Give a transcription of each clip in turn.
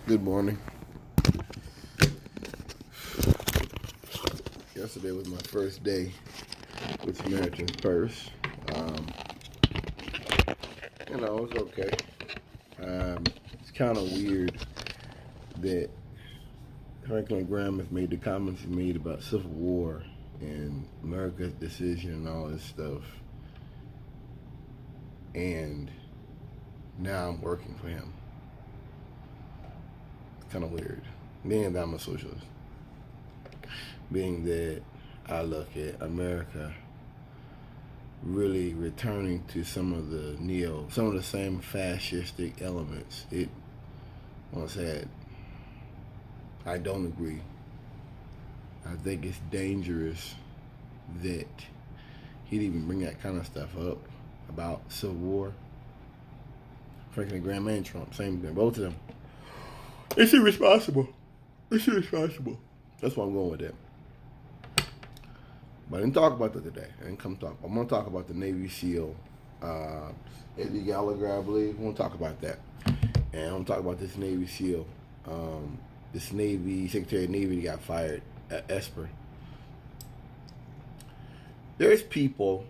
Good morning. Yesterday was my first day with Samaritan's Purse. Um, it was okay. It's kind of weird that Franklin Graham has made the comments he made about Civil War and America's decision and all this stuff. And now I'm working for him. It's kind of weird. Being that I'm a socialist. Being that I look at America really returning to some of the same fascistic elements it once had. I don't agree. I think it's dangerous that he'd even bring that kind of stuff up about Civil War. Franklin Graham and Trump, same thing, both of them. It's irresponsible. It's irresponsible. That's why I'm going with that. But I didn't talk about that today. I'm going to talk about the Navy SEAL, Eddie Gallagher, I believe. I'm going to talk about that. And I'm going to talk about this Navy SEAL, this Navy Secretary of Navy that got fired at Esper. There's people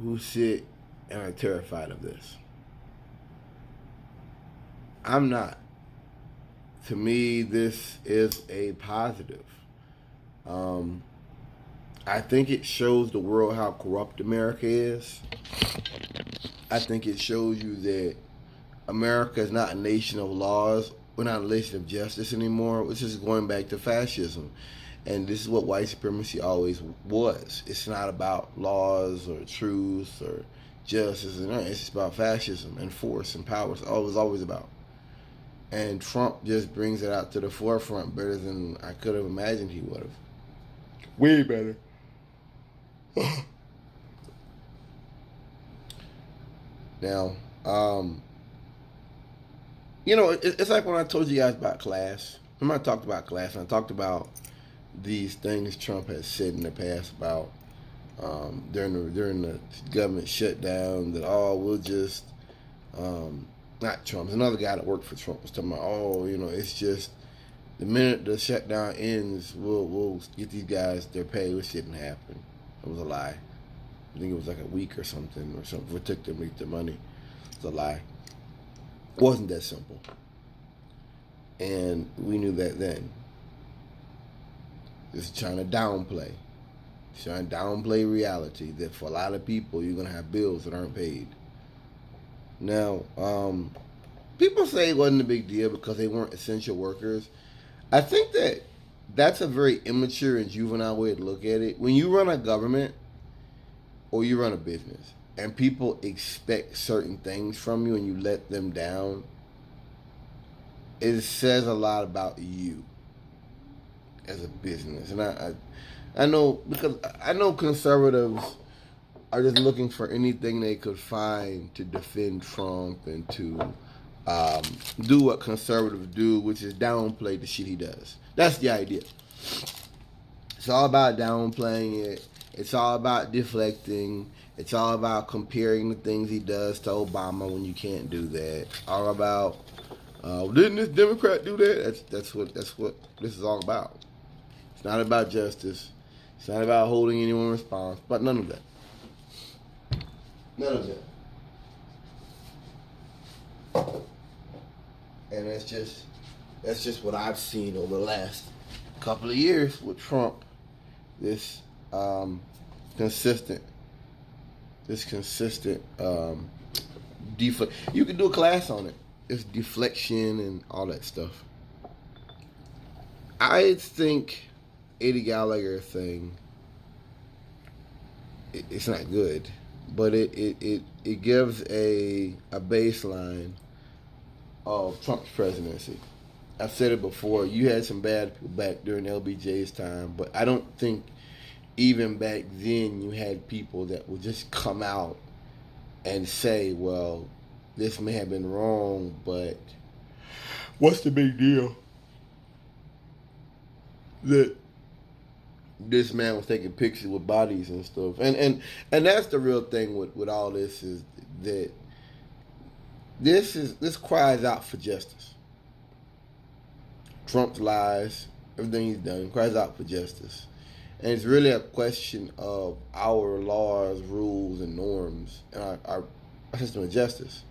who sit and are terrified of this. I'm not. To me, this is a positive. I think it shows the world how corrupt America is. I think it shows you that America is not a nation of laws. We're not a nation of justice anymore. This is going back to fascism. And this is what white supremacy always was. It's not about laws or truth or justice. It's just about fascism and force and power. It's always about. And Trump just brings it out to the forefront better than I could have imagined he would have. Way better. Now, it's like when I told you guys about class. Remember I talked about class, and I talked about these things Trump has said in the past about during the government shutdown that we'll just not Trump. Another guy that worked for Trump was talking about it's just the minute the shutdown ends, we'll get these guys their pay, which didn't happen. It was a lie. I think it was like a week or something. It took them to get their money. It's a lie. It wasn't that simple. And we knew that then. Just trying to downplay. Trying to downplay reality that for a lot of people, you're going to have bills that aren't paid. Now, people say it wasn't a big deal because they weren't essential workers. I think that's a very immature and juvenile way to look at it. When you run a government or you run a business and people expect certain things from you and you let them down, it says a lot about you as a business. And I know, because I know conservatives are just looking for anything they could find to defend Trump and to do what conservatives do, which is downplay the shit he does. That's the idea. It's all about downplaying it. It's all about deflecting. It's all about comparing the things he does to Obama when you can't do that. All about didn't this Democrat do that? That's what this is all about. It's not about justice. It's not about holding anyone responsible. But none of that. None of that. And that's just what I've seen over the last couple of years with Trump. This consistent deflect. You can do a class on it. It's deflection and all that stuff. I think Eddie Gallagher thing, it's not good, but it gives a baseline of Trump's presidency. I've said it before. You had some bad people back during LBJ's time, but I don't think even back then you had people that would just come out and say, well, this may have been wrong, but what's the big deal that this man was taking pictures with bodies and stuff? And that's the real thing with all this, is that this cries out for justice. Trump's lies, everything he's done, cries out for justice. And it's really a question of our laws, rules, and norms, and our system of justice.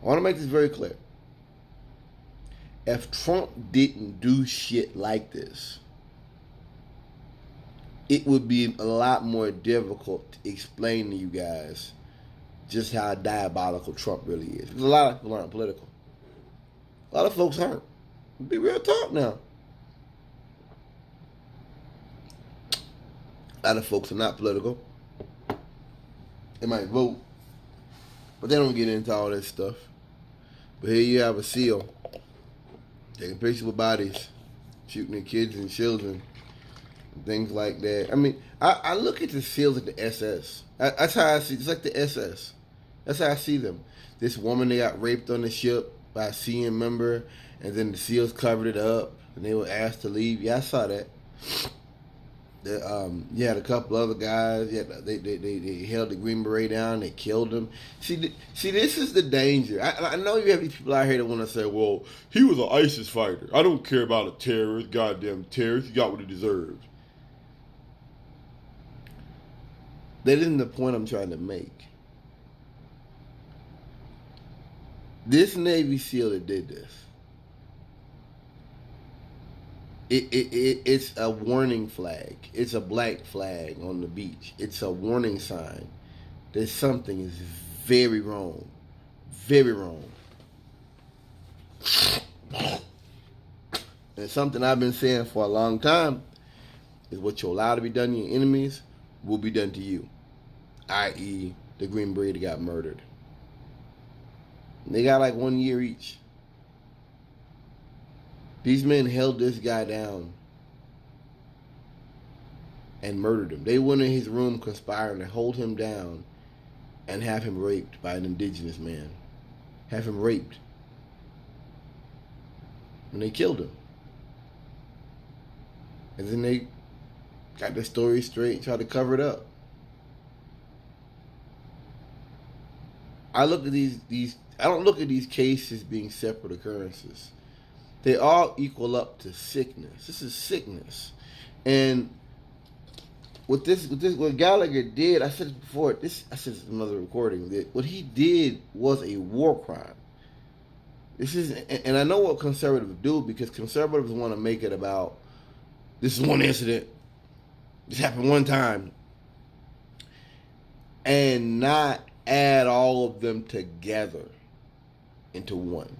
I want to make this very clear. If Trump didn't do shit like this, it would be a lot more difficult to explain to you guys just how diabolical Trump really is. Because a lot of people aren't political. A lot of folks aren't. Be real talk now. A lot of folks are not political. They might vote, but they don't get into all that stuff. But here you have a SEAL taking pictures with bodies, shooting at kids and children, and things like that. I mean, I look at the SEALs like the SS. That's how I see. It's like the SS. That's how I see them. This woman, they got raped on the ship by a CN member, and then the SEALs covered it up, and they were asked to leave. Yeah, I saw that. You had a couple other guys. Yeah, they held the Green Beret down. They killed him. See, this is the danger. I know you have these people out here that want to say, "Well, he was an ISIS fighter. I don't care about a terrorist. Goddamn terrorist. He got what he deserved." That isn't the point I'm trying to make. This Navy SEAL that did this, it's a warning flag. It's a black flag on the beach. It's a warning sign that something is very wrong. Very wrong. And it's something I've been saying for a long time is what you allow to be done to your enemies will be done to you. I.e., the Green Beret that got murdered. They got like 1 year each. These men held this guy down and murdered him. They went in his room conspiring to hold him down and have him raped by an indigenous man. Have him raped. And they killed him. And then they got the story straight and tried to cover it up. I don't look at these cases being separate occurrences. They all equal up to sickness. This is sickness. And what Gallagher did, I said it before, I said it in another recording, that what he did was a war crime. This is, and I know what conservatives do, because conservatives want to make it about, this is one incident, this happened one time, and not add all of them together into one.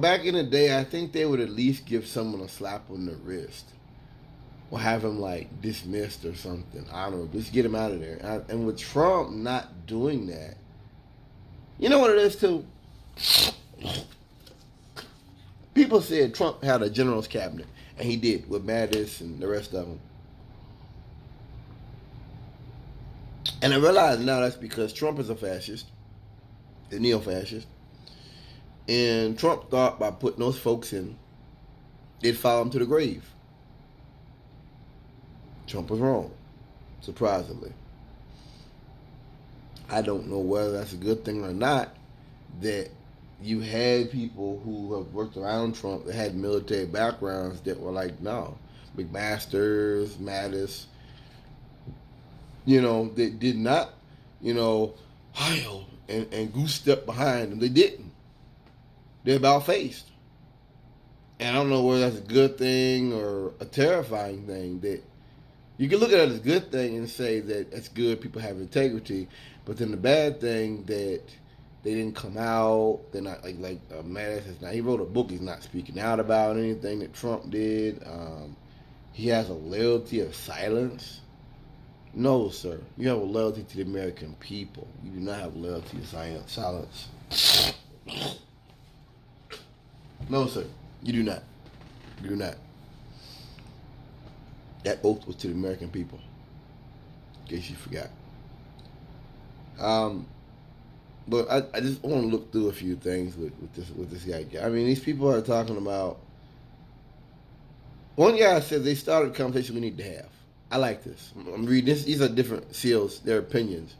Back in the day, I think they would at least give someone a slap on the wrist, or have him like dismissed or something. I don't know, just get him out of there. And with Trump not doing that, you know what it is too? People said Trump had a general's cabinet, and he did, with Mattis and the rest of them. And I realize now that's because Trump is a fascist, a neo-fascist. And Trump thought by putting those folks in, they'd follow him to the grave. Trump was wrong, surprisingly. I don't know whether that's a good thing or not, that you had people who have worked around Trump that had military backgrounds that were like, no, McMaster's, Mattis, that did not, Heil and goose step behind them. They didn't. They're about-faced. And I don't know whether that's a good thing or a terrifying thing. That you can look at it as a good thing and say that it's good, people have integrity, but then the bad thing that they didn't come out. They're not like Mattis is not. He wrote a book. He's not speaking out about anything that Trump did. He has a loyalty of silence. No, sir. You have a loyalty to the American people. You do not have loyalty to silence. No, sir. You do not. You do not. That oath was to the American people. In case you forgot. But I just want to look through a few things with this guy. I mean, these people are talking about. One guy said they started a conversation we need to have. I like this. I'm reading this. These are different SEALs, their opinions.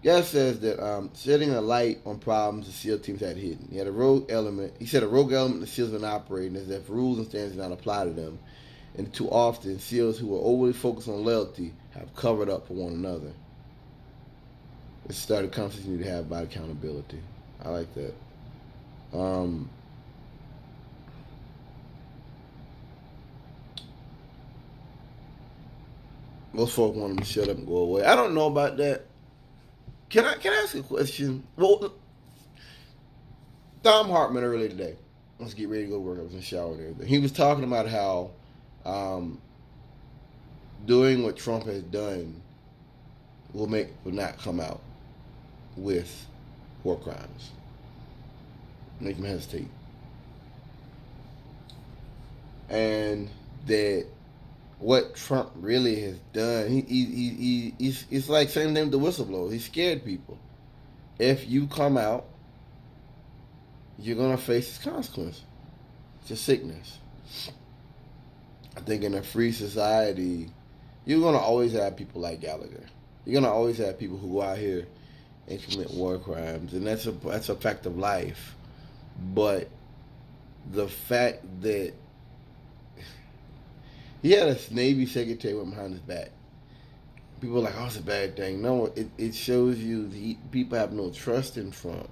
Guy says that shedding a light on problems the SEAL teams had hidden. He had a rogue element. He said a rogue element the SEALs been operating is that if rules and standards do not apply to them, and too often SEALs who are overly focused on loyalty have covered up for one another. It started a conversation you need to have about accountability. I like that. Most folk want them to shut up and go away. I don't know about that. Can I ask a question? Well, Thom Hartman earlier today, let's get ready to go to work. I was in the shower and everything. He was talking about how doing what Trump has done will not come out with war crimes. Make him hesitate. And that what Trump really has done, he's like same thing with the whistleblower. He scared people. If you come out, you're gonna face this consequence. It's a sickness. I think in a free society, you're gonna always have people like Gallagher. You're gonna always have people who go out here and commit war crimes, and that's a fact of life. But the fact that he had a Navy secretary went behind his back. People are like, oh, it's a bad thing. No, it shows you people have no trust in Trump.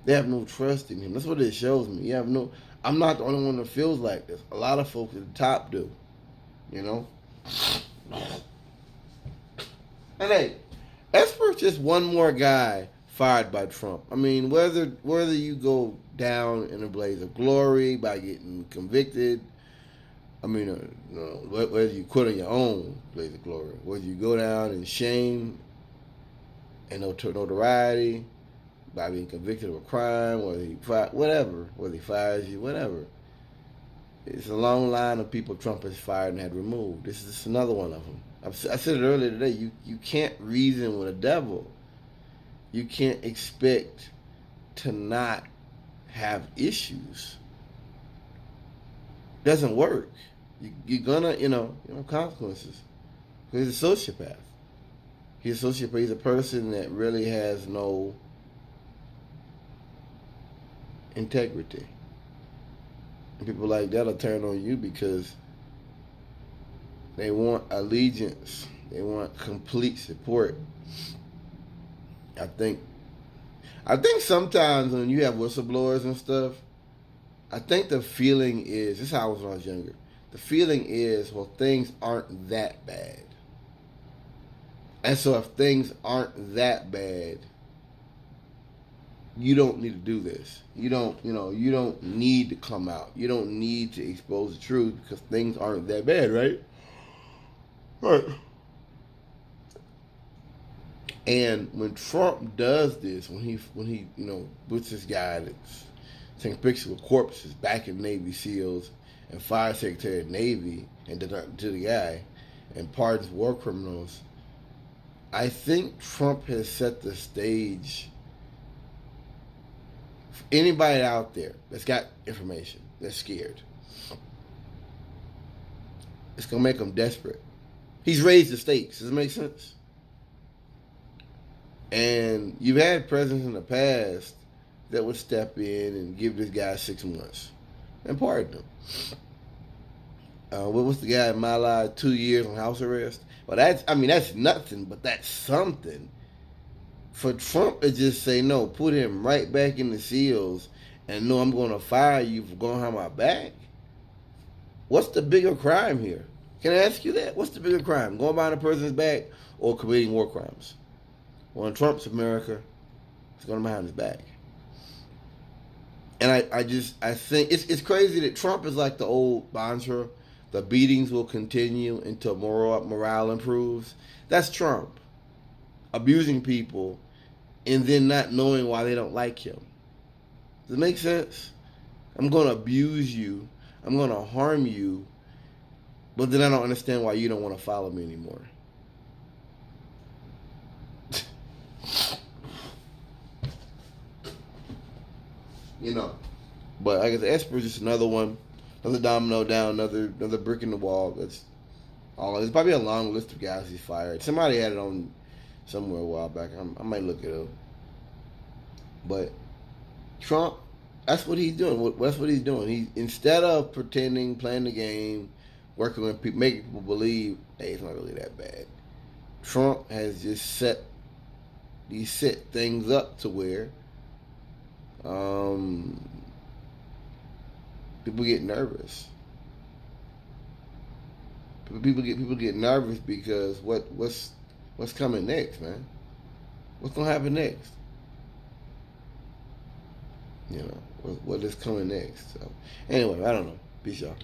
They have no trust in him. That's what it shows me. I'm not the only one that feels like this. A lot of folks at the top do. You know? And hey, Esper's just one more guy fired by Trump. I mean, whether you go down in a blaze of glory by getting convicted, I mean, whether you quit on your own blaze of glory, whether you go down in shame and notoriety by being convicted of a crime, whether he fires you, whatever. It's a long line of people Trump has fired and had removed. This is just another one of them. I said it earlier today. You can't reason with a devil. You can't expect to not have issues. Doesn't work. You're gonna, consequences. Because he's a sociopath. He's a person that really has no integrity. And people like that'll turn on you because they want allegiance. They want complete support. I think sometimes when you have whistleblowers and stuff, I think the feeling is, this is how I was when I was younger, the feeling is, well, things aren't that bad. And so if things aren't that bad, you don't need to do this. You don't need to come out. You don't need to expose the truth because things aren't that bad, right? Right. And when Trump does this, when he puts this guy that's taking pictures with corpses back in Navy SEALs and fire Secretary of Navy and to the guy and pardons war criminals, I think Trump has set the stage for anybody out there that's got information, that's scared. It's going to make them desperate. He's raised the stakes. Does it make sense? And you've had presidents in the past that would step in and give this guy 6 months and pardon him. What was the guy in my life? 2 years on house arrest? Well, that's nothing, but that's something. For Trump to just say no, put him right back in the SEALs and no, I'm going to fire you for going behind my back. What's the bigger crime here? Can I ask you that? What's the bigger crime? Going behind a person's back or committing war crimes? Well, in Trump's America, it's going behind his back. And I think it's crazy that Trump is like the old mantra, the beatings will continue until morale improves. That's Trump. Abusing people and then not knowing why they don't like him. Does it make sense? I'm going to abuse you. I'm going to harm you. But then I don't understand why you don't want to follow me anymore. But I guess Esper's just another one, another domino down, another brick in the wall. There's probably a long list of guys he's fired. Somebody had it on somewhere a while back. I might look it up. But Trump, that's what he's doing. That's what he's doing. He, instead of pretending, playing the game, working with people, making people believe, hey, it's not really that bad. Trump has just set things up to where people get nervous. People get nervous because what's coming next, man? What's gonna happen next? You know, what is coming next? So anyway, I don't know. Peace, y'all.